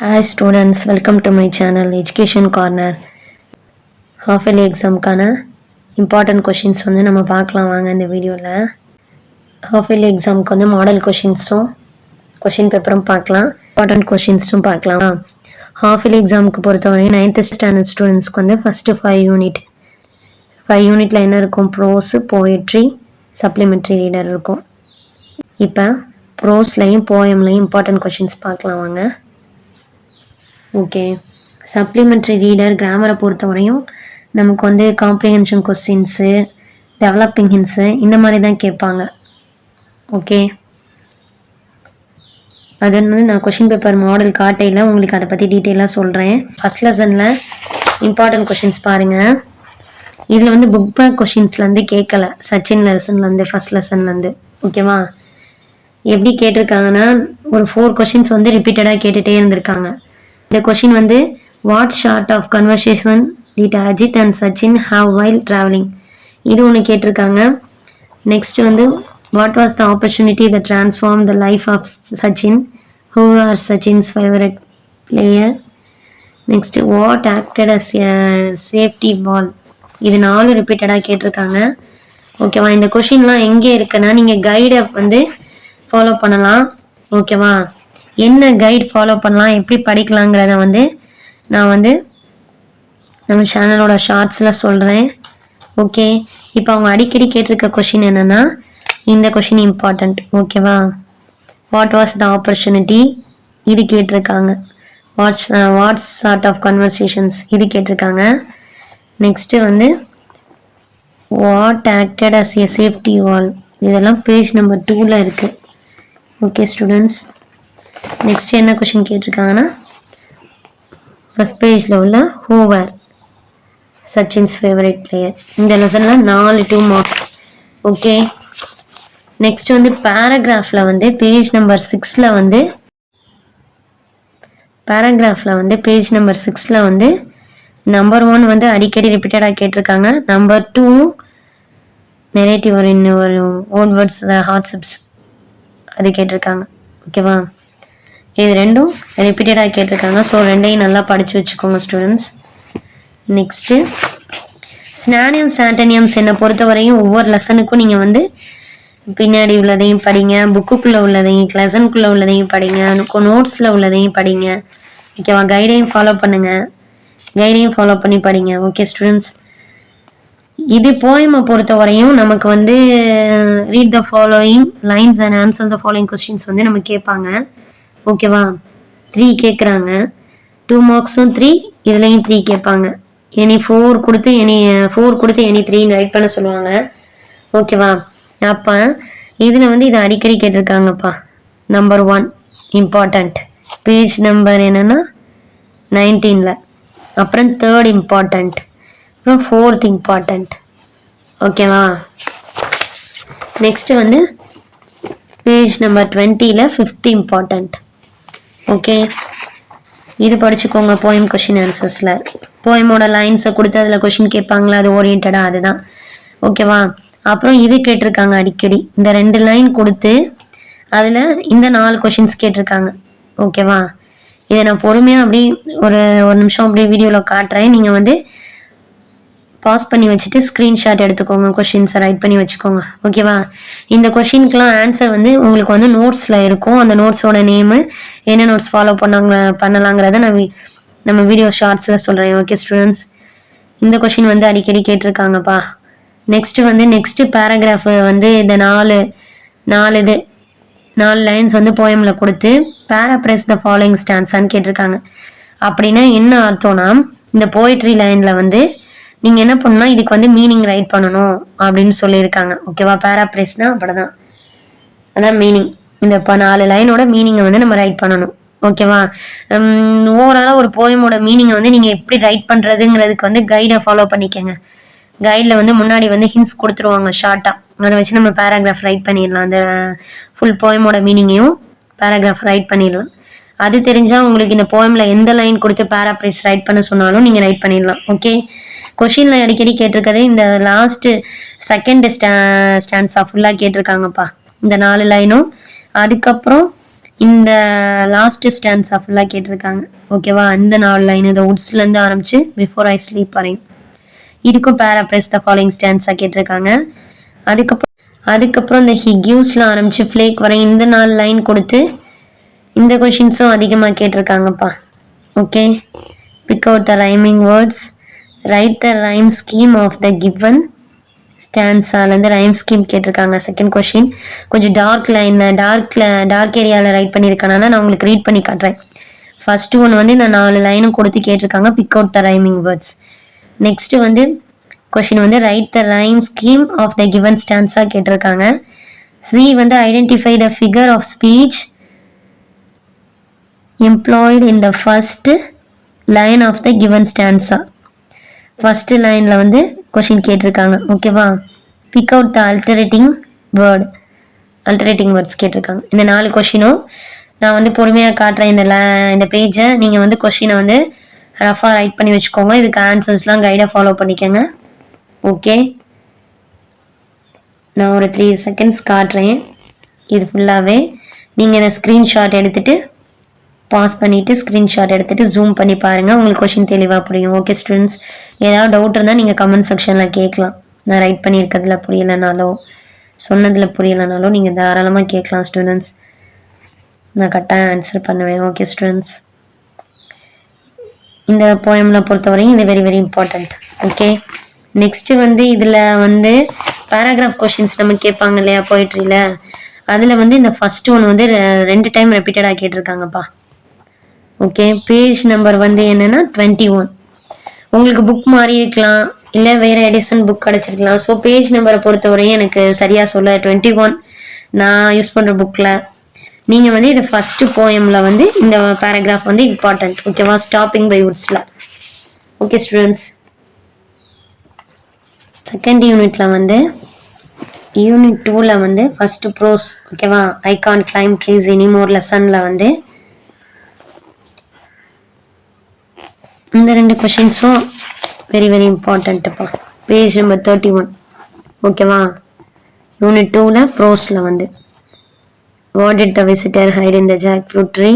Hi students, welcome to my channel Education Corner. Half yearly examக்கான important questions வந்து நம்ம பார்க்கலாம் வாங்க இந்த வீடியோல. Half yearly examக்கு வந்து மாடல் கொஷின்ஸும் கொஷின் பேப்பரும் பார்க்கலாம், important questionஸும் பார்க்கலாம். Half yearly examக்கு பொறுத்தவரை 9th standard ஸ்டூடெண்ட்ஸ்க்கு வந்து ஃபர்ஸ்ட் 5 யூனிட்ல என்ன இருக்கும்? ப்ரோஸ், போயட்ரி, சப்ளிமெண்ட்ரி ரீடர் இருக்கும். இப்போ ப்ரோஸ்லையும் போயம்லையும் இம்பார்ட்டன்ட் கொஷின்ஸ் பார்க்கலாம் வாங்க. ஓகே, சப்ளிமெண்ட்ரி ரீடர் கிராமரை பொறுத்தவரையும் நமக்கு வந்து காம்ப்ரிஹென்ஷன் கொஸ்டின்ஸு, டெவலப்பிங் ஹிண்ட்ஸு இந்த மாதிரி தான் கேட்பாங்க. ஓகே, அது வந்து நான் கொஷின் பேப்பர் மாடல் காட்டையில் உங்களுக்கு அதை பற்றி டீட்டெயிலாக சொல்கிறேன். ஃபஸ்ட் லெசனில் இம்பார்ட்டன்ட் கொஷின்ஸ் பாருங்கள். இதில் வந்து புக் பேக் கொஷின்ஸ்லேருந்து கேட்கல, சச்சின் லெசன்லேருந்து ஃபஸ்ட் லெசன்லேருந்து. ஓகேவா, எப்படி கேட்டிருக்காங்கன்னா ஒரு 4 கொஷின்ஸ் வந்து ரிப்பீட்டடாக கேட்டுகிட்டே இருந்திருக்காங்க. இந்த கொஷின் வந்து what sort of conversation did Ajith and Sachin have while travelling, இது ஒன்று கேட்டிருக்காங்க. நெக்ஸ்ட் வந்து what was the opportunity to transform the life of Sachin, who are Sachin's favourite player. Next what acted as safety ball, இது 4 ரிப்பீட்டடாக கேட்டிருக்காங்க. ஓகேவா, இந்த கொஷின்லாம் எங்கே இருக்குன்னா நீங்கள் கைடை வந்து ஃபாலோ பண்ணலாம். ஓகேவா, என்ன கைட் ஃபாலோ பண்ணலாம், எப்படி படிக்கலாங்கிறத வந்து நான் வந்து நம்ம சேனலோட ஷார்ட்ஸில் சொல்கிறேன். ஓகே, இப்போ அவங்க அடிக்கடி கேட்டிருக்க கொஷின் என்னென்னா இந்த கொஷின் இம்பார்ட்டண்ட். ஓகேவா, வாட் வாஸ் த ஆப்பர்ச்சுனிட்டி இது கேட்டிருக்காங்க. வாட்ஸ் சார்ட் ஆஃப் கன்வர்சேஷன்ஸ் இது கேட்டிருக்காங்க. நெக்ஸ்ட்டு வந்து what acted as a safety wall, இதெல்லாம் பேஜ் நம்பர் 2ல் இருக்குது. ஓகே ஸ்டூடெண்ட்ஸ், நெக்ஸ்ட் என்ன கொஷின் கேட்டிருக்காங்கன்னா ஃபர்ஸ்ட் பேஜில் உள்ள ஹூவர் சச்சின்ஸ் ஃபேவரட் பிளேயர். இந்த லெசனில் 4 2 மார்க்ஸ். ஓகே, நெக்ஸ்ட் வந்து பேராகிராஃபில் வந்து பேஜ் நம்பர் 6ல் வந்து பேஜ் நம்பர் 6ல் வந்து நம்பர் 1 வந்து அடிக்கடி ரிப்பீட்டடாக கேட்டிருக்காங்க. நம்பர் 2 நெரேட்டிவ் ஒரு ஓன் வேர்ட்ஸ் ஹார்ட்ஸிப்ஸ் அது கேட்டிருக்காங்க. ஓகேவா, இது ரெண்டும் ரிப்பீட்டடாக கேட்டிருக்காங்க. ஸோ ரெண்டையும் நல்லா படித்து வச்சுக்கோங்க ஸ்டூடெண்ட்ஸ். நெக்ஸ்ட்டு சினானியம்ஸ் ஆண்டனியம்ஸ் என்னை பொறுத்தவரையும் ஒவ்வொரு லெசனுக்கும் நீங்கள் வந்து பின்னாடி உள்ளதையும் படிங்க, புக்குக்குள்ளே உள்ளதையும் லெசனுக்குள்ளே உள்ளதையும் படிங்க, நோட்ஸில் உள்ளதையும் படிங்க. ஓகேவா, கைடையும் ஃபாலோ பண்ணுங்கள், கைடையும் ஃபாலோ பண்ணி படிங்க. ஓகே ஸ்டூடெண்ட்ஸ், இது போயமை பொறுத்தவரையும் நமக்கு வந்து read the following lines and answer the following questions வந்து நம்ம கேட்பாங்க. ஓகேவா, 3 கேட்குறாங்க, 2 மார்க்ஸும் 3, இதுலேயும் 3 கேட்பாங்க. எனி 4 கொடுத்து எனி 3 ரைட் பண்ண சொல்லுவாங்க. ஓகேவா, அப்போ இதில் வந்து இதை அடிக்கடி கேட்டிருக்காங்கப்பா. நம்பர் 1 இம்பார்ட்டண்ட், பேஜ் நம்பர் என்னென்னா 19ல். அப்புறம் 3rd இம்பார்ட்டண்ட், அப்புறம் 4th இம்பார்ட்டண்ட். ஓகேவா, நெக்ஸ்ட்டு வந்து பேஜ் நம்பர் 20ல் 5th இம்பார்ட்டண்ட். ஓகே, இது படிச்சுக்கோங்க. போயம் கொஷின் ஆன்சர்ஸில் போயமோட லைன்ஸை கொடுத்து அதில் கொஷின் கேட்பாங்களா, அது ஓரியன்டாக அதுதான். ஓகேவா, அப்புறம் இது கேட்டிருக்காங்க அடிக்கடி, இந்த 2 லைன் கொடுத்து அதில் இந்த 4 கொஷின்ஸ் கேட்டிருக்காங்க. ஓகேவா, இதை நான் பொறுமையாக அப்படி ஒரு நிமிஷம் அப்படியே வீடியோவில் காட்டுறேன். நீங்கள் வந்து பாஸ் பண்ணி வச்சுட்டு ஸ்க்ரீன்ஷாட் எடுத்துக்கோங்க, கொஷின்ஸை ரைட் பண்ணி வச்சுக்கோங்க. ஓகேவா, இந்த கொஷினுக்குலாம் ஆன்சர் வந்து உங்களுக்கு வந்து நோட்ஸில் இருக்கும். அந்த நோட்ஸோட நேமு, என்ன நோட்ஸ் ஃபாலோ பண்ணலாங்கிறத நான் நம்ம வீடியோ ஷார்ட்ஸில் சொல்கிறேன். ஓகே ஸ்டூடெண்ட்ஸ், இந்த கொஷின் வந்து அடிக்கடி கேட்டிருக்காங்கப்பா. நெக்ஸ்ட்டு பேராகிராஃபு வந்து இந்த 4 லைன்ஸ் வந்து போயமில் கொடுத்து பேராப்ரைஸ் த ஃபாலோயிங் ஸ்டான்ஸான்னு கேட்டிருக்காங்க. அப்படின்னா என்ன அர்த்தம்னா, இந்த போய்ட்ரி லைனில் வந்து நீங்கள் என்ன பண்ணணும்னா இதுக்கு வந்து மீனிங் ரைட் பண்ணணும் அப்படின்னு சொல்லியிருக்காங்க. ஓகேவா, பேராப்ரைஸ்னால் அப்படிதான், அதான் மீனிங். இந்த 4 லைனோட மீனிங்கை வந்து நம்ம ரைட் பண்ணணும். ஓகேவா, ஓவராலாக ஒரு போயமோட மீனிங்கை வந்து நீங்கள் எப்படி ரைட் பண்ணுறதுங்கிறதுக்கு வந்து கைடை ஃபாலோ பண்ணிக்கோங்க. கைடில் வந்து முன்னாடி வந்து ஹிண்ட்ஸ் கொடுத்துருவாங்க ஷார்ட்டாக, அதை வச்சு நம்ம பேராகிராஃப் ரைட் பண்ணிடலாம். அந்த ஃபுல் போயமோட மீனிங்கையும் பேராகிராஃப் ரைட் பண்ணிடலாம். அது தெரிஞ்சால் உங்களுக்கு இந்த போயமில் எந்த லைன் கொடுத்து பேராப்ரைஸ் ரைட் பண்ண சொன்னாலும் நீங்கள் ரைட் பண்ணிடலாம். ஓகே, கொஷினில் அடிக்கடி கேட்டிருக்கதே இந்த லாஸ்ட்டு 2nd ஸ்டான்ஸா ஃபுல்லாக கேட்டிருக்காங்கப்பா, இந்த 4 லைனும். அதுக்கப்புறம் இந்த லாஸ்ட் ஸ்டான்ஸா ஃபுல்லாக கேட்டிருக்காங்க. ஓகேவா, இந்த 4 லைன் இந்த உட்ஸ்லேருந்து ஆரம்பிச்சு பிஃபோர் ஐ ஸ்லீப் வரையும் இதுக்கும் பேராப்ரைஸ் த ஃபாலோயிங் ஸ்டான்ஸாக கேட்டிருக்காங்க. அதுக்கப்புறம் இந்த ஹி கிவ்ஸ்ல ஆரம்பிச்சு ஃப்ளேக் வரையும் இந்த 4 லைன் கொடுத்து இந்த கொஷின்ஸும் அதிகமாக கேட்டிருக்காங்கப்பா. Okay, pick out the rhyming words, write the rhyme scheme of the given ஸ்டான்ஸாலேருந்து ரைம் ஸ்கீம் கேட்டிருக்காங்க. செகண்ட் கொஷின் கொஞ்சம் டார்க் லைனில் டார்க் ஏரியாவில் ரைட் பண்ணியிருக்கனால நான் உங்களுக்கு ரீட் பண்ணி காட்டுறேன். ஃபர்ஸ்ட் ஒன் வந்து இந்த 4 லைனும் கொடுத்து கேட்டிருக்காங்க, pick out the rhyming words. Next வந்து கொஷின் வந்து write the rhyme scheme of the given stanza கேட்டிருக்காங்க. சி வந்து identify the figure of speech employed in the first line of the given stanza. First லைனில் வந்து question கேட்டிருக்காங்க. ஓகேவா, pick out the alliterating words கேட்டிருக்காங்க. இந்த 4 கொஷினும் நான் வந்து பொறுமையாக காட்டுறேன். இந்த பேஜை நீங்கள் வந்து கொஷினை வந்து ரஃபாக ரைட் பண்ணி வச்சுக்கோங்க. இதுக்கு ஆன்சர்ஸ்லாம் கைடாக ஃபாலோ பண்ணிக்கோங்க. ஓகே, நான் ஒரு 3 செகண்ட்ஸ் காட்டுறேன். இது ஃபுல்லாகவே நீங்கள் இந்த ஸ்க்ரீன்ஷாட் எடுத்துகிட்டு பாஸ் பண்ணிவிட்டு ஸ்க்ரீன்ஷாட் எடுத்துகிட்டு ஜூம் பண்ணி பாருங்கள், உங்களுக்கு கொஷின் தெளிவாக புரியும். ஓகே ஸ்டூடெண்ட்ஸ், ஏதாவது டவுட் இருந்தால் நீங்கள் கமெண்ட் செக்ஷனில் கேட்கலாம். நான் ரைட் பண்ணியிருக்கிறதுல புரியலைனாலோ சொன்னதில் புரியலைனாலோ நீங்கள் தாராளமாக கேட்கலாம் ஸ்டூடெண்ட்ஸ், நான் கரெக்டாக ஆன்சர் பண்ணுவேன். ஓகே ஸ்டூடெண்ட்ஸ், இந்த போயமில் பொறுத்தவரையும் இது very very important. Okay, next வந்து இதில் வந்து பேராகிராஃப் கொஷின்ஸ் நம்ம கேட்பாங்க இல்லையா போய்ட்ரியில், அதில் வந்து இந்த ஃபஸ்ட்டு ஒன்று வந்து 2 டைம் ரெப்பீட்டடாக கேட்டிருக்காங்கப்பா. ஓகே, பேஜ் நம்பர் வந்து என்னென்னா 21. உங்களுக்கு புக் மாறி இருக்கலாம், இல்லை வேறு எடிஷன் புக் கிடச்சிருக்கலாம். ஸோ பேஜ் நம்பரை பொறுத்தவரையும் எனக்கு சரியாக சொல்ல 21 நான் யூஸ் பண்ணுற புக்கில். நீங்கள் வந்து இது ஃபஸ்ட்டு போயமில் வந்து இந்த பேராகிராஃப் வந்து இம்பார்ட்டண்ட். ஓகேவா, ஸ்டாப்பிங் பை வுட்ஸில். ஓகே ஸ்டூடெண்ட்ஸ், செகண்ட் யூனிட்டில் வந்து யூனிட் 2ல் வந்து ஃபஸ்ட்டு ப்ரோஸ். ஓகேவா, I can't climb trees anymore லெசனில் வந்து இந்த 2 கொஷின்ஸும் வெரி வெரி இம்பார்ட்டண்ட்டுப்பா. Page number 31. ஓகேவா, யூனிட் 2ல் ப்ரோஸில் வந்து what did the visitor hide in the jackfruit tree,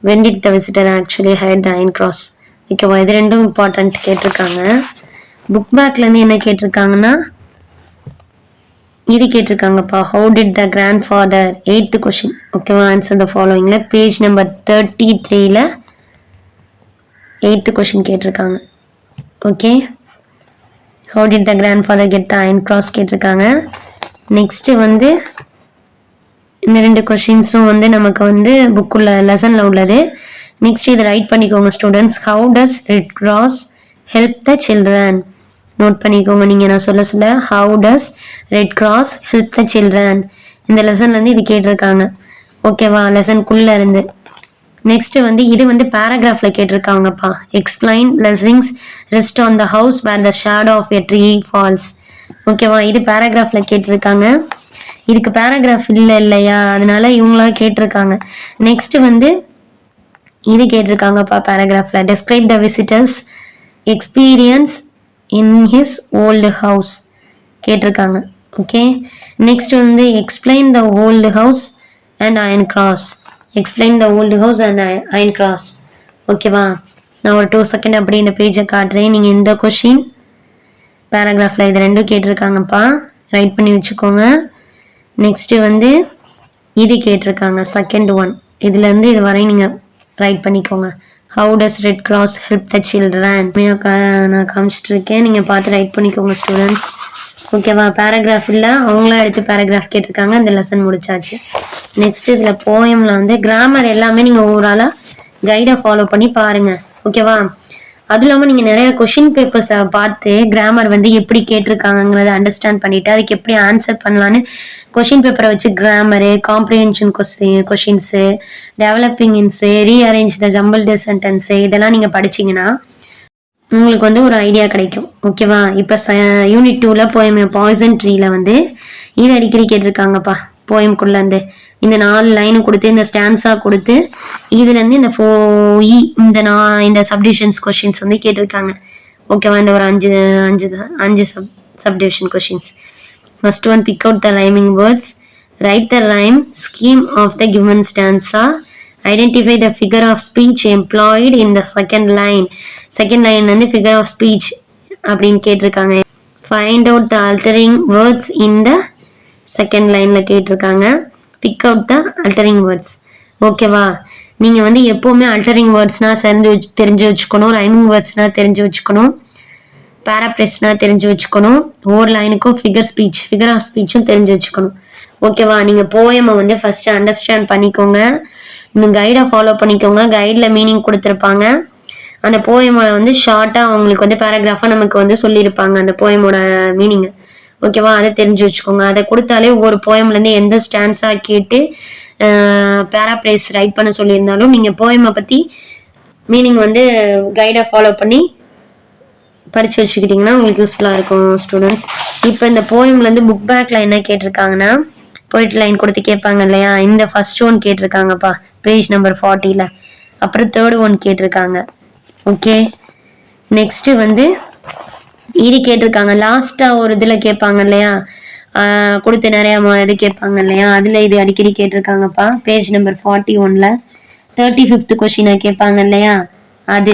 when did the visitor actually hide the iron cross. ஓகேவா, இது 2ம் இம்பார்ட்டண்ட் கேட்டிருக்காங்க. புக் பேக்லேருந்து என்ன கேட்டிருக்காங்கன்னா இது கேட்டிருக்காங்கப்பா, how did the grandfather. 8th question. ஓகேவா, ஆன்சர் த ஃபாலோயிங்கில் பேஜ் நம்பர் 33ல் 8th கொஷின் கேட்டிருக்காங்க. Okay, how did the grandfather get the iron cross கேட்டிருக்காங்க. நெக்ஸ்ட்டு வந்து இந்த 2 கொஷின்ஸும் வந்து நமக்கு வந்து புக்குள்ள லெசனில் உள்ளது. நெக்ஸ்ட் இதை ரைட் பண்ணிக்கோங்க students. How does Red Cross help the children. Note பண்ணிக்கோங்க நீங்கள் நான் சொல்ல how does Red Cross help the children. இந்த லெசன்லேருந்து இது கேட்டிருக்காங்க. ஓகேவா, லெசனுக்குள்ளே இருந்து. நெக்ஸ்ட் வந்து இது வந்து பேராகிராஃப்ல கேட்டிருக்காங்கப்பா. Explain blessings rest on the house where the shadow of a tree falls. ஓகேவா, இது பேராகிராஃப்ல கேட்டிருக்காங்க. இதுக்கு பேராகிராஃப் இல்லையா, அதனால இவங்களா கேட்டிருக்காங்க. நெக்ஸ்ட் வந்து இது கேட்டிருக்காங்கப்பா பேராகிராஃப்ல. Describe the visitor's experience in his old house கேட்டிருக்காங்க. ஓகே, நெக்ஸ்ட் வந்து explain the old house and iron cross. Explain the old house and iron cross. ஓகேவா, நான் ஒரு 2 செகண்ட் அப்படி இந்த பேஜை காட்டுறேன். நீங்கள் இந்த கொஷின் பேராகிராஃபில் இது 2 கேட்டிருக்காங்கப்பா, ரைட் பண்ணி வச்சுக்கோங்க. நெக்ஸ்ட்டு வந்து இது கேட்டிருக்காங்க செகண்ட் ஒன், இதுலேருந்து இது வரையும் நீங்கள் ரைட் பண்ணிக்கோங்க. How does Red Cross help the children. நான் காமிச்சிட்டு இருக்கேன், நீங்கள் பார்த்து ரைட் பண்ணிக்கோங்க ஸ்டூடெண்ட்ஸ். ஓகேவா, பேராகிராஃப் இல்லை, அவங்களா எடுத்து பேராகிராஃப் கேட்டிருக்காங்க. இந்த லெசன் முடிச்சாச்சு. நெக்ஸ்ட் இதில் போயமில் வந்து கிராமர் எல்லாமே நீங்கள் ஓவராலாக கைடை ஃபாலோ பண்ணி பாருங்கள். ஓகேவா, அதுவும் இல்லாமல் நீங்கள் நிறைய கொஷின் பேப்பர்ஸை பார்த்து கிராமர் வந்து எப்படி கேட்டிருக்காங்கிறத அண்டர்ஸ்டாண்ட் பண்ணிவிட்டு அதுக்கு எப்படி ஆன்சர் பண்ணலான்னு கொஷின் பேப்பரை வச்சு கிராமரு, காம்ப்ரிஹென்ஷன் கொஷின்ஸு, டெவலப்பிங் இன்ஸு, ரீஅரேஞ்ச் த ஜம்பிள்டு சென்டென்ஸு இதெல்லாம் நீங்கள் படிச்சிங்கன்னா உங்களுக்கு வந்து ஒரு ஐடியா கிடைக்கும். ஓகேவா, இப்போ யூனிட் 2ல் போயம் பாய்சன் ட்ரீல வந்து இது அடிக்கடி கேட்டிருக்காங்கப்பா. போயம்குள்ளேருந்து இந்த 4 லைனு கொடுத்து இந்த ஸ்டான்ஸாக கொடுத்து இதுலேருந்து இந்த இந்த சப்டிவிஷன்ஸ் கொஷின்ஸ் வந்து கேட்டிருக்காங்க. ஓகேவா, இந்த ஒரு 5 subdivision questions. First one, pick out the rhyming words, write the rhyme scheme of the given stanza, identify the figure of speech employed in the second line வந்து ஃபிகர் ஆஃப் ஸ்பீச் அப்படின்னு கேட்டிருக்காங்க. Find out the alliterating words in the second லைனில் கேட்டிருக்காங்க. Pick out the alliterating words. ஓகேவா, நீங்கள் வந்து எப்போவுமே அல்டரிங் வேர்ட்ஸ்னால் தெரிஞ்சு வச்சுக்கணும், ரைமிங் வேர்ட்ஸ்னால் தெரிஞ்சு வச்சுக்கணும், பேராப்ரேஸ்னால் தெரிஞ்சு வச்சுக்கணும், ஒவ்வொரு லைனுக்கும் ஃபிகர் ஆஃப் ஸ்பீச்சும் தெரிஞ்சு வச்சுக்கணும். ஓகேவா, நீங்கள் போயமை வந்து ஃபஸ்ட்டு அண்டர்ஸ்டாண்ட் பண்ணிக்கோங்க, இன்னும் கைடை ஃபாலோ பண்ணிக்கோங்க. கைடில் மீனிங் கொடுத்துருப்பாங்க. அந்த போயமோட வந்து ஷார்ட்டாக அவங்களுக்கு வந்து பேராகிராஃபாக நமக்கு வந்து சொல்லியிருப்பாங்க அந்த போயமோட மீனிங். ஓகேவா, அதை தெரிஞ்சு வச்சுக்கோங்க. அதை கொடுத்தாலே ஒவ்வொரு போயம்லேருந்து எந்த ஸ்டான்ஸாக கேட்டு பேராப்ரேஸ் ரைட் பண்ண சொல்லியிருந்தாலும் நீங்கள் போயமை பற்றி மீனிங் வந்து கைடை ஃபாலோ பண்ணி படித்து வச்சுக்கிட்டிங்கன்னா உங்களுக்கு யூஸ்ஃபுல்லாக இருக்கும் ஸ்டூடெண்ட்ஸ். இப்போ இந்த போயம்லேருந்து புக் பேக்கில் என்ன கேட்டிருக்காங்கன்னா போயிட்டு லைன் கொடுத்து கேட்பாங்க இல்லையா, இந்த ஃபர்ஸ்ட் ஒன் கேட்டிருக்காங்கப்பா பேஜ் நம்பர் 40ல், அப்புறம் தேர்ட் ஒன் கேட்டிருக்காங்க. ஓகே, நெக்ஸ்ட்டு வந்து இது கேட்டிருக்காங்க. லாஸ்ட்டாக ஒரு இதில் கேட்பாங்க இல்லையா, கொடுத்து நிறையா இது கேட்பாங்க இல்லையா, அதில் இது அடிக்கடி கேட்டிருக்காங்கப்பா பேஜ் நம்பர் 41ல் 35th கொஷினை கேட்பாங்க இல்லையா, அது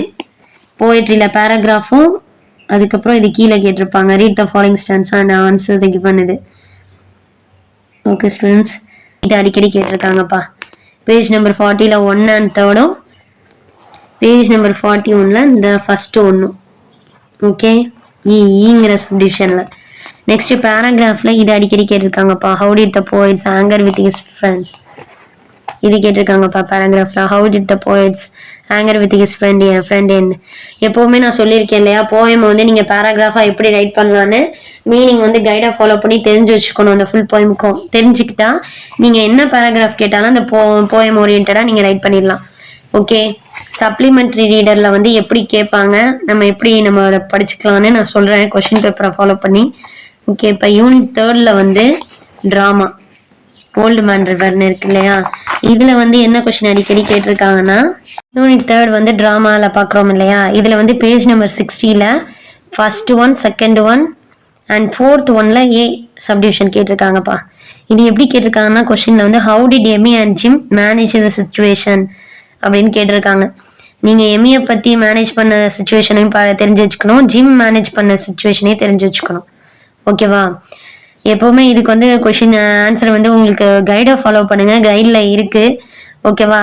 போயட்ரியில் பேராகிராஃபும் அதுக்கப்புறம் இது கீழே கேட்டிருப்பாங்க. Read the following stanza and answer the given. இது ஓகே ஸ்டூடெண்ட்ஸ், இது அடிக்கடி கேட்டிருக்காங்கப்பா. பேஜ் நம்பர் 40ல் 1 and 3, பேஜ் நம்பர் 41ல் இந்த ஃபர்ஸ்ட் ஒன்றும். ஓகே, ஈங்கிற சப்டிவிஷனில். நெக்ஸ்ட் பேராகிராஃபில் இது அடிக்கடி கேட்டிருக்காங்கப்பா. How did the poet's anger with his friends, இது கேட்டிருக்காங்கப்பா பேராகிராஃபில். How did the poet's anger with his friend என். எப்போவுமே நான் சொல்லியிருக்கேன் இல்லையா, போயம் வந்து நீங்கள் பேராகிராஃபாக எப்படி ரைட் பண்ணலான்னு மீனிங் வந்து கைடாக ஃபாலோ பண்ணி தெரிஞ்சு வச்சுக்கணும். அந்த ஃபுல் போயமுக்கும் தெரிஞ்சுக்கிட்டா நீங்கள் என்ன பேராகிராஃப் கேட்டாலும் அந்த போயம் ஓரியன்டாக நீங்கள் ரைட் பண்ணிடலாம். ஓகே, சப்ளிமெண்ட்ரி ரீடரில் வந்து எப்படி கேட்பாங்க, நம்ம அதை படிச்சுக்கலான்னு நான் சொல்கிறேன் கொஷின் பேப்பரை ஃபாலோ பண்ணி. ஓகே, இப்போ யூனிட் 3ல் வந்து ட்ராமா ஓல்டு மேன் ரிவர்னு இருக்கு இல்லையா, இதில் வந்து என்ன கொஷின் அடிக்கடி கேட்டிருக்காங்கன்னா யூனிட் 3 வந்து ட்ராமாவில் பார்க்குறோம் இல்லையா, இதில் வந்து பேஜ் நம்பர் 60ல் first one, second one and fourth ஒன்ல ஏ சப்டிவிஷன் கேட்டிருக்காங்கப்பா. இது எப்படி கேட்டிருக்காங்கன்னா கொஷினில் வந்து how did Amy and Jim manage the situation அப்படின்னு கேட்டிருக்காங்க. நீங்கள் எமியை பற்றி மேனேஜ் பண்ண சுச்சுவேஷனையும் தெரிஞ்சு வச்சுக்கணும், ஜிம் மேனேஜ் பண்ண சுச்சுவேஷனையும் தெரிஞ்சு வச்சுக்கணும். ஓகேவா, எப்போவுமே இதுக்கு வந்து கொஷின் ஆன்சர் வந்து உங்களுக்கு கைடை ஃபாலோ பண்ணுங்கள், கைடில் இருக்குது. ஓகேவா,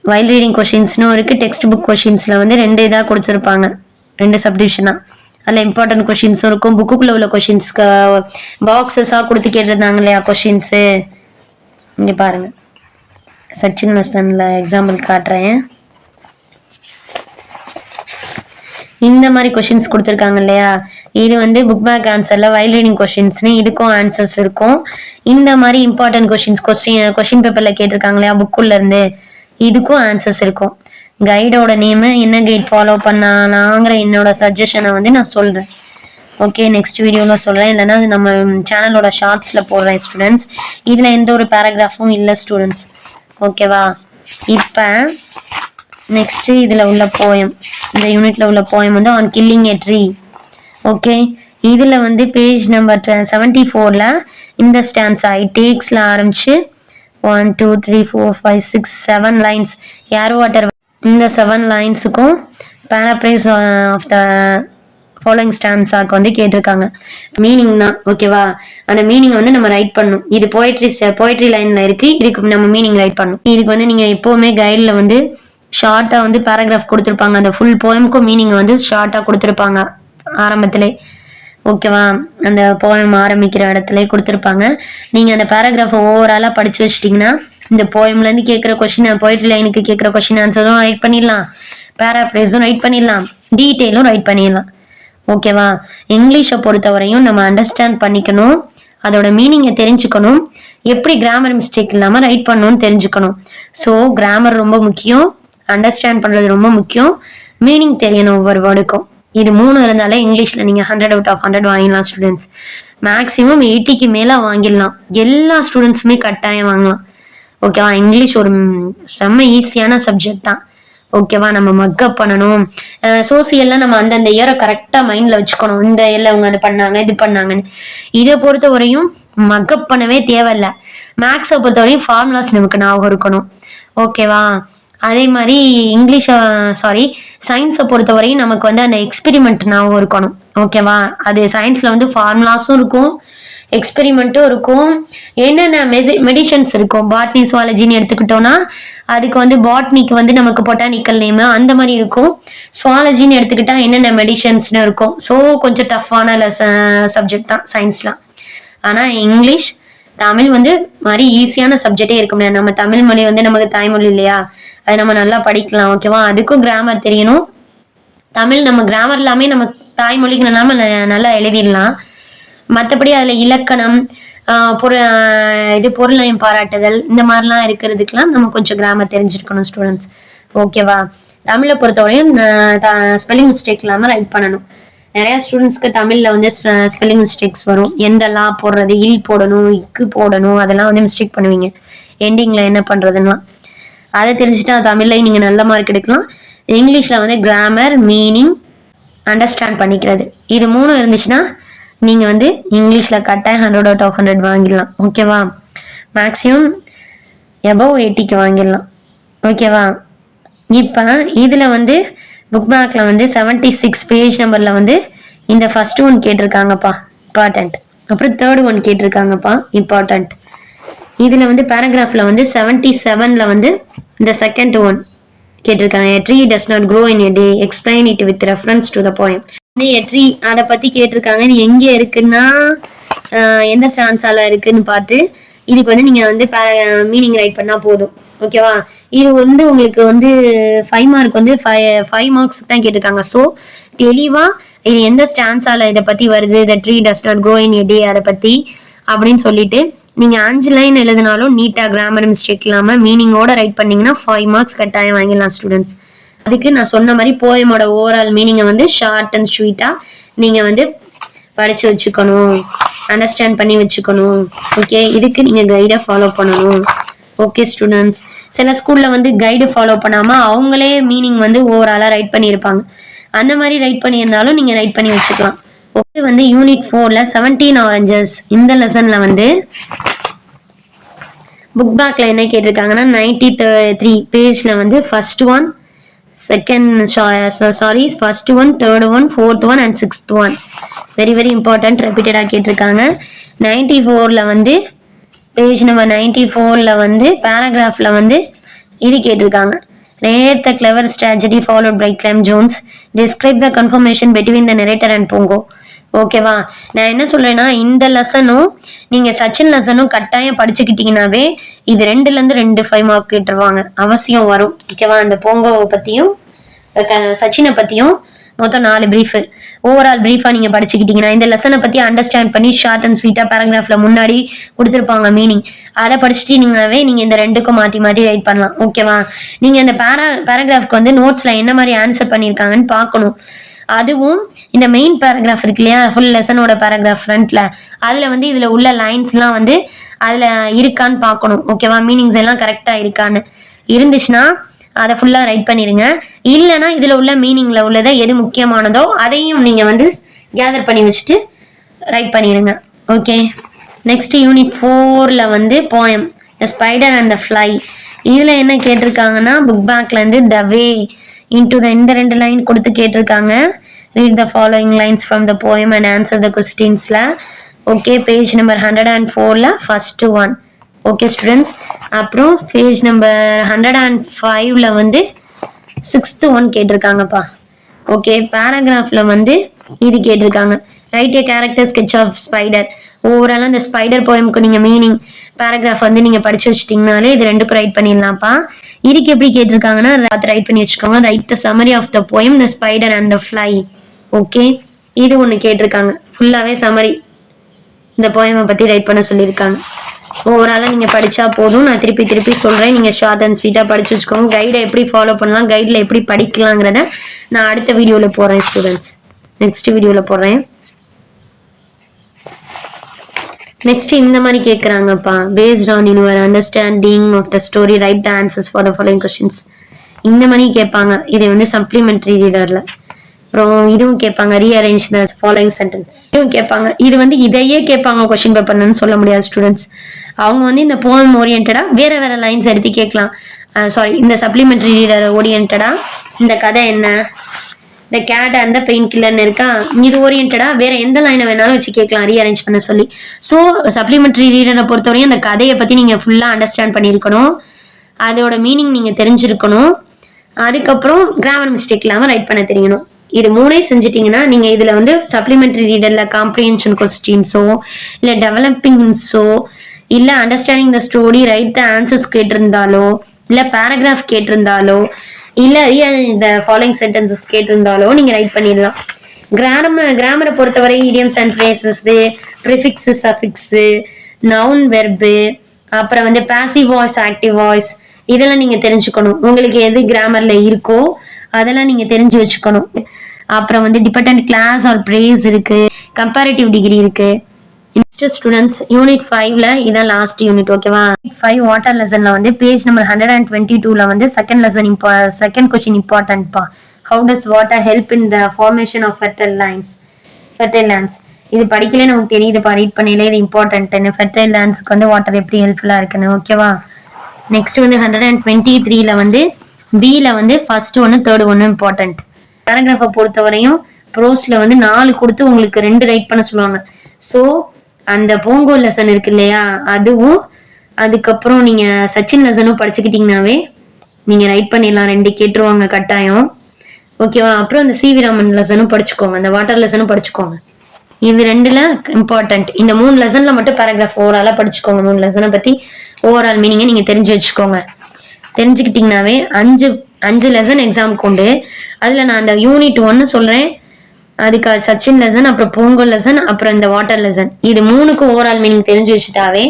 வைல் ரீடிங் கொஷின்ஸ்னும் இருக்குது, டெக்ஸ்ட் புக் கொஷின்ஸில் வந்து 2 இதாக கொடுத்துருப்பாங்க, 2 சப்டிவிஷனாக. அதில் இம்பார்ட்டன்ட் கொஷின்ஸும் இருக்கும், புக்குக்குள்ளே உள்ள கொஷின்ஸ்க்கு பாக்ஸஸாக கொடுத்து கேட்டிருந்தாங்க இல்லையா கொஷின்ஸு. இங்கே பாருங்கள், சச்சின் லெசனில் எக்ஸாம்பிள் காட்டுறேன். இந்த மாதிரி கொஷின்ஸ் கொடுத்துருக்காங்க இல்லையா, இது வந்து புக் பேக் ஆன்சரில் வைல் ரீடிங் கொஷின்ஸ்னு இதுக்கும் ஆன்சர்ஸ் இருக்கும். இந்த மாதிரி இம்பார்ட்டன்ட் கொஷின் பேப்பரில் கேட்டிருக்காங்க இல்லையா புக்குள்ளேருந்து, இதுக்கும் ஆன்சர்ஸ் இருக்கும். கைடோட நேமு என்ன கைட் ஃபாலோ பண்ணலாங்கிற என்னோட சஜஷனை வந்து நான் சொல்கிறேன். ஓகே, நெக்ஸ்ட் வீடியோவில் சொல்கிறேன், இல்லைன்னா நம்ம சேனலோட ஷார்ட்ஸில் போடுறேன் ஸ்டூடெண்ட்ஸ். இதில் எந்த ஒரு பேராகிராஃபும் இல்லை ஸ்டூடெண்ட்ஸ். ஓகேவா, இப்போ நெக்ஸ்ட்டு இதில் உள்ள போயம், இந்த யூனிட்டில் உள்ள போயம் வந்து on killing a tree. Okay, இதில் வந்து பேஜ் நம்பர் 74ல் இந்த ஸ்டான்ஸா இட் டேக்ஸில் ஆரம்பிச்சு 1 2 3 4 5 6 7 லைன்ஸ் ஏர் வாட்டர், இந்த 7 லைன்ஸுக்கும் பேராப்ரைஸ் ஆஃப் த ஃபாலோயிங் ஸ்டான்ஸாக்கு வந்து கேட்டிருக்காங்க. மீனிங் தான். ஓகேவா, அந்த மீனிங் வந்து நம்ம ரைட் பண்ணணும். இது போய்ட்ரி லைனில் இருக்குது, இதுக்கு நம்ம மீனிங் ரைட் பண்ணணும். இதுக்கு வந்து நீங்கள் எப்போவுமே கைடில் வந்து ஷார்ட்டாக வந்து பேராகிராஃப் கொடுத்துருப்பாங்க, அந்த ஃபுல் போயமுக்கும் மீனிங் வந்து ஷார்ட்டாக கொடுத்துருப்பாங்க ஆரம்பத்திலே. ஓகேவா, அந்த போயம் ஆரம்பிக்கிற இடத்துல கொடுத்துருப்பாங்க. நீங்கள் அந்த பேராகிராஃபை ஓவராலாக படித்து வச்சிட்டிங்கன்னா இந்த போயம்லேருந்து கேட்குற கொஷின், போய்ட்ரி லைனுக்கு கேட்குற கொஷின் ஆன்சரும் ரைட் பண்ணிடலாம், பேராப்ரைஸும் ரைட் பண்ணிடலாம், டீட்டெயிலும் ரைட் பண்ணிடலாம். ஓகேவா, இங்கிலீஷை பொறுத்தவரையும் நம்ம அண்டர்ஸ்டாண்ட் பண்ணிக்கணும், அதோட மீனிங்கை தெரிஞ்சுக்கணும், எப்படி கிராமர் மிஸ்டேக் இல்லாமல் ரைட் பண்ணணும்னு தெரிஞ்சுக்கணும். ஸோ கிராமர் ரொம்ப முக்கியம், அண்டர்ஸ்டாண்ட் பண்ணுறது ரொம்ப முக்கியம், மீனிங் தெரியணும் ஒவ்வொரு வேர்டுக்கும். இது 3 இருந்தாலே இங்கிலீஷில் நீங்கள் 100 out of 100 வாங்கிடலாம் ஸ்டூடெண்ட்ஸ். மேக்ஸிமம் 80க்கு மேலே வாங்கிடலாம், எல்லா ஸ்டூடெண்ட்ஸுமே கட்டாயம் வாங்கலாம். ஓகேவா, இங்கிலீஷ் ஒரு செம்ம ஈஸியான சப்ஜெக்ட் தான். ஓகேவா? நம்ம மக்கப் பண்ணணும். சோசியல்லாம் நம்ம அந்தந்த இயரை கரெக்டா மைண்ட்ல வச்சுக்கணும். இந்த இயர்ல அவங்க அது பண்ணாங்க இது பண்ணாங்கன்னு. இதை பொறுத்த வரையும் மக்கப் பண்ணவே தேவையில்ல. மேக்ஸை பொறுத்த வரையும் ஃபார்முலாஸ் நமக்கு ஞாபகம் இருக்கணும். ஓகேவா? அதே மாதிரி இங்கிலீஷ் சயின்ஸை பொறுத்த வரையும் நமக்கு வந்து அந்த எக்ஸ்பெரிமெண்ட் ஞாபகம் இருக்கணும். ஓகேவா? அது சயின்ஸ்ல வந்து ஃபார்முலாஸும் இருக்கும், எக்ஸ்பெரிமெண்ட்டும் இருக்கும், என்னென்ன மெடிசன்ஸ் இருக்கும். பாட்னி சுவாலஜின்னு எடுத்துக்கிட்டோம்னா அதுக்கு வந்து பாட்னிக்கு வந்து நமக்கு பொட்டானிக்கல் நேம் அந்த மாதிரி இருக்கும். சுவாலஜின்னு எடுத்துக்கிட்டா என்னென்ன மெடிசன்ஸ்னு இருக்கும். ஸோ கொஞ்சம் டஃப்பான சப்ஜெக்ட் தான் சயின்ஸ்லாம். ஆனால் இங்கிலீஷ் தமிழ் வந்து மாதிரி ஈஸியான சப்ஜெக்டே இருக்க முடியாது. நம்ம தமிழ் மொழி வந்து நமக்கு தாய்மொழி இல்லையா, அது நம்ம நல்லா படிக்கலாம். ஓகேவா? அதுக்கும் கிராமர் தெரியணும். தமிழ் நம்ம கிராமர் எல்லாமே நம்ம தாய்மொழிக்கு நம்ம நல்லா எழுதிடலாம். மற்றபடி அதில் இலக்கணம் பொருளையும் பாராட்டுதல் இந்த மாதிரிலாம் இருக்கிறதுக்கெல்லாம் நம்ம கொஞ்சம் கிராமர் தெரிஞ்சிருக்கணும் ஸ்டூடெண்ட்ஸ். ஓகேவா? தமிழை பொறுத்தவரையும் ஸ்பெல்லிங் மிஸ்டேக் இல்லாமல் ரைட் பண்ணணும். நிறைய ஸ்டூடெண்ட்ஸ்க்கு தமிழ்ல வந்து ஸ்பெல்லிங் மிஸ்டேக்ஸ் வரும். எந்த லா போடுறது, இல் போடணும், இக்கு போடணும், அதெல்லாம் வந்து மிஸ்டேக் பண்ணுவீங்க. எண்டிங்ல என்ன பண்றதுன்னா அதை தெரிஞ்சுட்டா தமிழ்லையும் நீங்க நல்ல மார்க் எடுக்கலாம். இங்கிலீஷ்ல வந்து கிராமர், மீனிங், அண்டர்ஸ்டாண்ட் பண்ணிக்கிறது, இது 3 இருந்துச்சுன்னா நீங்க வந்து இங்கிலீஷ்ல கட்டாயம் 100 out of 100 வாங்கிடலாம். ஓகேவா? மேக்ஸிமம் எபவ் 80க்கு வாங்கிடலாம். ஓகேவா? இப்போ இதுல வந்து புக் பேக்ல வந்து 76 பேஜ் நம்பர்ல வந்து இந்த ஃபர்ஸ்ட் ஒன் கேட்டிருக்காங்கப்பா, இம்பார்ட்டன்ட். அப்புறம் தேர்ட் ஒன் கேட்டிருக்காங்கப்பா, இம்பார்ட்டன்ட். இதுல வந்து பேராகிராஃப்ல வந்து 77ல வந்து இந்த செகண்ட் ஒன் கேட்டிருக்காங்க. A tree does not grow in a day. Explain it with reference to the poem. A tree அதை பத்தி கேட்டிருக்காங்க. இது எங்க இருக்குன்னா எந்த ஸ்டான்ஸால இருக்குன்னு பார்த்து இதுக்கு வந்து நீங்க வந்து மீனிங் ரைட் பண்ணா போதும். ஓகேவா? இது வந்து உங்களுக்கு வந்து 5 மார்க் வந்து 5 மார்க்ஸ் தான் கேட்டிருக்காங்க. ஸோ தெளிவா இது எந்த ஸ்டான்ஸால இதை பத்தி வருது, the tree does not grow in a day அதை பத்தி அப்படின்னு சொல்லிட்டு நீங்க 5 லைன் எழுதினாலும் நீட்டா கிராமர் மிஸ்டேக் இல்லாம மீனிங்கோட ரைட் பண்ணீங்கன்னா 5 மார்க்ஸ் கட்டாயம் வாங்கிடலாம் ஸ்டூடெண்ட்ஸ். அதுக்கு நான் சொன்ன மாதிரி போயமோட ஓவரால் மீனிங்கை வந்து ஷார்ட் அண்ட் ஸ்வீட்டா நீங்க வந்து படிச்சு வச்சுக்கணும், அண்டர்ஸ்டாண்ட் பண்ணி வச்சுக்கணும். ஓகே? இதுக்கு நீங்க கைடை ஃபாலோ பண்ணணும். ஓகே ஸ்டூடெண்ட்ஸ், சில ஸ்கூல்ல வந்து கைடு ஃபாலோ பண்ணாம அவங்களே மீனிங் வந்து ஓவராலா ரைட் பண்ணியிருப்பாங்க. அந்த மாதிரி ரைட் பண்ணியிருந்தாலும் நீங்க ரைட் பண்ணி வச்சுக்கலாம். ஓகே? வந்து யூனிட் 4ல 17 ஆரஞ்சஸ் இந்த லெசன்ல வந்து புக் பேக்ல என்ன கேட்டிருக்காங்கன்னா 93 பேஜ்ல வந்து first one, first one, third one, fourth one and sixth one very very important ரிப்பீட்டடா கேட்டிருக்காங்க. 94ல வந்து பேஜ் நம்பர் 94ல வந்து பேராகிராஃப்ல வந்து இது கேட்டிருக்காங்க. Narrate the clever strategy followed by Clem Jones. Describe the conformation between the narrator and Pongo. ஓகேவா? நான் என்ன சொல்றேன்னா இந்த லெசனும் நீங்க சச்சின் லெசனும் கட்டாயம் படிச்சுக்கிட்டீங்கன்னாவே இது 2ல இருந்து 2 5 மார்க் கேட்டுருவாங்க, அவசியம் வரும். ஓகேவா? அந்த போங்கோவை பத்தியும் சச்சினை பத்தியும் மொத்தம் 4 பிரீஃப் ஓவரால் பிரீஃபா நீங்க படிச்சுக்கிட்டீங்கன்னா இந்த லெசனை பத்தி அண்டர்ஸ்டாண்ட் பண்ணி ஷார்ட் அண்ட் ஸ்வீட்டா பேராகிராஃப்ல முன்னாடி கொடுத்துருப்பாங்க மீனிங், அதை படிச்சுட்டீங்கன்னாவே நீங்க இந்த 2க்கும் மாத்தி ரைட் பண்ணலாம். ஓகேவா? நீங்க இந்த பேராகிராஃப்க்கு வந்து நோட்ஸ்ல என்ன மாதிரி ஆன்சர் பண்ணியிருக்காங்கன்னு பார்க்கணும். அதுவும் இந்த மெயின் பேராகிராஃப் இருக்கு இல்லையா, ஃபுல் லெசனோட பேராகிராஃப் ஃப்ரண்ட்ல, அதுல வந்து இதுல உள்ள லைன்ஸ்லாம் வந்து அதுல இருக்கான்னு பார்க்கணும். ஓகேவா? மீனிங்ஸ் எல்லாம் கரெக்டா இருக்கான்னு இருந்துச்சுன்னா அதை ஃபுல்லா ரைட் பண்ணிருங்க. இல்லைன்னா இதுல உள்ள மீனிங்ல உள்ளதை எது முக்கியமானதோ அதையும் நீங்க வந்து கேதர் பண்ணி வச்சுட்டு ரைட் பண்ணிருங்க. ஓகே? நெக்ஸ்ட் யூனிட் 4ல வந்து poem the spider and the fly. இதுல என்ன கேட்டிருக்காங்கன்னா புக் பேக்ல இருந்து த வே இன்டு த இந்த 2 லைன் கொடுத்து கேட்டிருக்காங்க. Read the following lines from the poem and answer the கொஸ்டின்ஸ்ல. ஓகே? பேஜ் நம்பர் 104ல ஃபர்ஸ்ட் ஒன். Okay students? அப்புறம் பேஜ் நம்பர் 105ல வந்து 6th ஒன் கேட்டிருக்காங்கப்பா. ஓகே? பேராகிராஃப்ல வந்து இது கேட்டிருக்காங்க. Write a character sketch of spider. ஓவராலாக இந்த ஸ்பைடர் போயம்க்கு நீங்க மீனிங் பேராகிராஃப் வந்து நீங்க படிச்சு வச்சிட்டீங்கனாலே இது 2க்கும் ரைட் பண்ணிடலாம்ப்பா. இதுக்கு எப்படி கேட்டிருக்காங்கன்னா ரைட் பண்ணி வச்சுக்கோங்க. Write the summary of the poem the spider and the fly. Okay? இது ஒன்று கேட்டிருக்காங்க. ஃபுல்லாவே சம்மரி இந்த போயமை பத்தி ரைட் பண்ண சொல்லியிருக்காங்க. ஓவராலாக நீங்கள் படித்தா போதும். நான் திருப்பி சொல்கிறேன், நீங்கள் ஷார்ட் அண்ட் ஸ்வீட்டாக படிச்சு வச்சுக்கோங்க. கைடை எப்படி ஃபாலோ பண்ணலாம், கைடில் எப்படி படிக்கலாங்கிறத நான் அடுத்த வீடியோவில் போடுறேன் ஸ்டூடெண்ட்ஸ். நெக்ஸ்ட் வீடியோவில் போடுறேன். நெக்ஸ்ட் இந்த மாதிரி கேட்குறாங்கப்பா. Based on your understanding of the story write the answers for the following questions. இந்த மாதிரி கேட்பாங்க. இது வந்து சப்ளிமெண்ட்ரி ரீடர்ல. அப்புறம் இதுவும் கேட்பாங்க, ரீஅரேஞ்ச் த ஃபாலோயிங் சென்டென்ஸ் இதுவும் கேட்பாங்க. இது வந்து இதையே கேட்பாங்க கொஸ்டின் பேப்பர்னு சொல்ல முடியாது ஸ்டூடெண்ட்ஸ். அவங்க வந்து இந்த போயம் ஓரியன்டா வேற வேற லைன்ஸ் எடுத்து கேட்கலாம். சாரி, இந்த சப்ளிமெண்ட்ரி ரீடர் ஓரியன்டா இந்த கதை என்ன, இந்த கேட் அந்த பெயின் கில்லர்னு இருக்கா, இது ஓரியன்டா வேற எந்த லைனை வேணாலும் வச்சு கேட்கலாம் ரீஅரேஞ்ச் பண்ண சொல்லி. ஸோ சப்ளிமெண்ட்ரி ரீடரை பொறுத்தவரையும் அந்த கதையை பத்தி நீங்க ஃபுல்லா அண்டர்ஸ்டாண்ட் பண்ணியிருக்கணும், அதோட மீனிங் நீங்க தெரிஞ்சிருக்கணும், அதுக்கப்புறம் கிராமர் மிஸ்டேக் இல்லாம ரைட் பண்ண தெரியணும். இது மூணே செஞ்சிட்டீங்கன்னா நீங்க இதுல வந்து சப்ளிமெண்ட்ரி ரீடர்ல காம்ப்ரிஹென்ஷன் கொஸ்டின்ஸோ இல்ல டெவலப்பிங்ஸோ இல்ல understanding the story write the answers கேட்டிருந்தாலோ இல்ல பேராகிராஃப் கேட்டிருந்தாலோ இல்ல இந்த ஃபாலோயிங் சென்டென்சஸ் கேட்டிருந்தாலோ நீங்க ரைட் பண்ணிடலாம். கிராமரை பொறுத்தவரை idioms and phrases, prefix, suffix, noun, verb, அப்புறம் வந்து பாசிவ் வாய்ஸ், ஆக்டிவ் வாய்ஸ், இதெல்லாம் நீங்க தெரிஞ்சுக்கணும். உங்களுக்கு எது கிராமர்ல இருக்கோ அதெல்லாம் நீங்க தெரிஞ்சு வச்சுக்கணும். அப்புறம் வந்து டிபெண்டன்ட் கிளாஸ் ஆர் பிரேஸ் இருக்கு, கம்பேரிட்டிவ் டிகிரி இருக்கு. ஸ்டூடெண்ட்ஸ் யூனிட் 5ல இதான் லாஸ்ட் யூனிட். ஓகேவா? 5 வாட்டர் லெசன்ல வந்து பேஜ் நம்பர் 122ல வந்து செகண்ட் லெசன் செகண்ட் கொஸ்டின் இம்பார்ட்டன்ட்பா. How does water help in the formation of fertile lands. இது படிக்கலே நமக்கு தெரியுதுப்பா, ரீட் பண்ணல இது இம்பார்ட்டன்ட். ஃபெர்டைல் லேண்ட்ஸ்க்கு வந்து வாட்டர் எப்படி ஹெல்ப்ஃபுல்லா இருக்குன்னு. ஓகேவா? நெக்ஸ்ட் வந்து 123ல வந்து பில வந்து ஃபர்ஸ்ட் ஒன்னு தேர்ட் ஒன்னு இம்பார்ட்டன்ட். பேராகிராஃபை பொறுத்தவரையும் ப்ரோஸ்ல வந்து 4 கொடுத்து உங்களுக்கு 2 ரைட் பண்ண சொல்லுவாங்க. ஸோ அந்த போங்கோ லெசன் இருக்கு இல்லையா, அதுவும் அதுக்கப்புறம் நீங்க சச்சின் லெசனும் படிச்சுக்கிட்டீங்கன்னாவே நீங்க ரைட் பண்ணிடலாம். 2 கேட்டுருவாங்க கட்டாயம். ஓகேவா? அப்புறம் அந்த சிவி ராமன் லெசனும் படிச்சுக்கோங்க, அந்த வாட்டர் லெசனும் படிச்சுக்கோங்க. இது 2ல இம்பார்ட்டன்ட். இந்த 3 லெசன்ல மட்டும் பேராகிராஃப் ஓவராலா படிச்சுக்கோங்க. 3 லெசனை பத்தி ஓவரால் மீனிங்கை நீங்க தெரிஞ்சு வச்சுக்கோங்க. தெரிஞ்சுக்கிட்டீங்கன்னாவே 5 லெசன் எக்ஸாம் கொண்டு அதுல நான் அந்த யூனிட் 1 சொல்றேன், அதுக்கு சச்சின் லெசன், அப்புறம் போங்கல் லெசன், அப்புறம் இந்த வாட்டர் லெசன், இது 3க்கு ஓவரால் மீனிங் தெரிஞ்சு வச்சுட்டாவே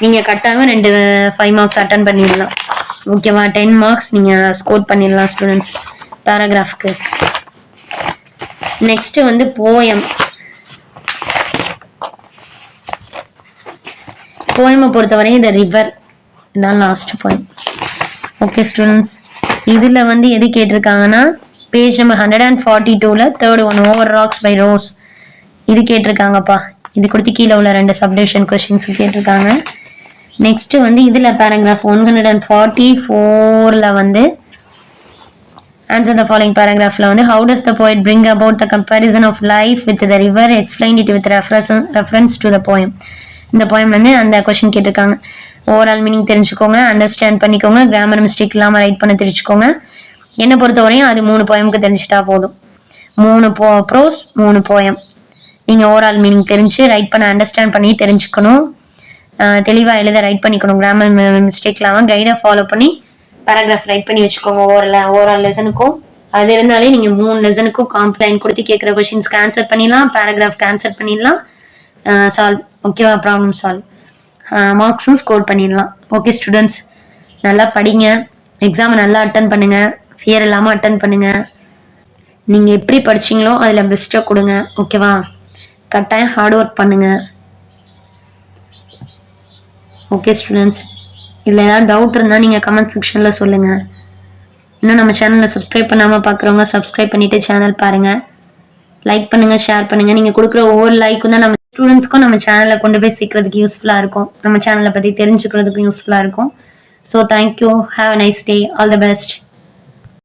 நீங்க கட்டாம 2 5 மார்க்ஸ் அட்டன் பண்ணிடலாம். ஓகேவா? 10 மார்க்ஸ் நீங்க ஸ்கோர் பண்ணிடலாம் ஸ்டூடெண்ட்ஸ் பேராகிராஃப்க்கு. நெக்ஸ்ட் வந்து போயம். போயமை பொறுத்தவரை இந்த ரிவர் இதான் லாஸ்ட் போயம். ஓகே ஸ்டூடெண்ட்ஸ், இதுல வந்து எது கேட்டிருக்காங்கன்னா பேஜ் நம்பர் 142ல third one over rocks by rose இது கேட்டிருக்காங்கப்பா. இது கொடுத்து கீழே உள்ள 2 சப்டிவிஷன் கொஸ்டின்ஸ் கேட்டிருக்காங்க. நெக்ஸ்ட் வந்து இதுல பேராகிராஃப் 144ல வந்து ஆன்சர் த ஃபாலோயிங் பேராகிராஃப்ல வந்து how does the poet bring about the comparison of life with the river, explain it with reference to the poem. இந்த போயம் வந்து அந்த கொஸ்டின் கேட்டிருக்காங்க. ஓவரால் மீனிங் தெரிஞ்சுக்கோங்க, அண்டர்ஸ்டாண்ட் பண்ணிக்கோங்க, கிராமர் மிஸ்டேக் இல்லாம ரைட் பண்ண தெரிஞ்சுக்கோங்க. என்னை பொறுத்தவரையும் அது 3 போயமுக்கு தெரிஞ்சுட்டா போதும். 3 ப்ரோஸ் 3 போயம். நீங்க ஓவரால் மீனிங் தெரிஞ்சு ரைட் பண்ண அண்டர்ஸ்டாண்ட் பண்ணி தெரிஞ்சுக்கணும், தெளிவா எழுத ரைட் பண்ணிக்கணும், கிராமர் மிஸ்டேக் இல்லாம கைடை ஃபாலோ பண்ணி பேராகிராஃப் ரைட் பண்ணி வச்சுக்கோங்க. ஓவரால் லெசனுக்கும் அது இருந்தாலே நீங்க 3 லெசனுக்கும் காம்ப்ளைண்ட் கொடுத்து கேட்குற கொஸ்டின்ஸ்க்கு ஆன்சர் பண்ணிடலாம், பேராகிராஃப்க்கு ஆன்சர் பண்ணிடலாம், சால்வ். ஓகேவா? ப்ராப்ளம் சால்வ், மார்க்ஸும் ஸ்கோர் பண்ணிடலாம். ஓகே ஸ்டூடெண்ட்ஸ், நல்லா படிங்க, எக்ஸாமை நல்லா அட்டன் பண்ணுங்க, ஃபியர் இல்லாமல் அட்டன் பண்ணுங்க. நீங்கள் எப்படி படிச்சிங்களோ அதில் பெஸ்ட்டாக கொடுங்க. ஓகேவா? கட்டாயம் ஹார்ட் ஒர்க் பண்ணுங்க. ஓகே ஸ்டூடெண்ட்ஸ், இதில் ஏதாவது டவுட் இருந்தால் நீங்கள் கமெண்ட் செக்ஷனில் சொல்லுங்கள். இன்னும் நம்ம சேனலில் சப்ஸ்கிரைப் பண்ணாமல் பார்க்குறவங்க சப்ஸ்கிரைப் பண்ணிவிட்டு சேனல் பாருங்கள், லைக் பண்ணுங்கள், ஷேர் பண்ணுங்கள். நீங்கள் கொடுக்குற ஒவ்வொரு லைக்கும் தான் நம்ம ஸ்டூடெண்ட்ஸ்க்கும் நம்ம சேனலை கொண்டு போய் சேர்க்கறதுக்கு யூஸ்ஃபுல்லாக இருக்கும், நம்ம சேனலை பற்றி தெரிஞ்சுக்கிறதுக்கும் யூஸ்ஃபுல்லாக இருக்கும். So thank you, have a nice day, all the best.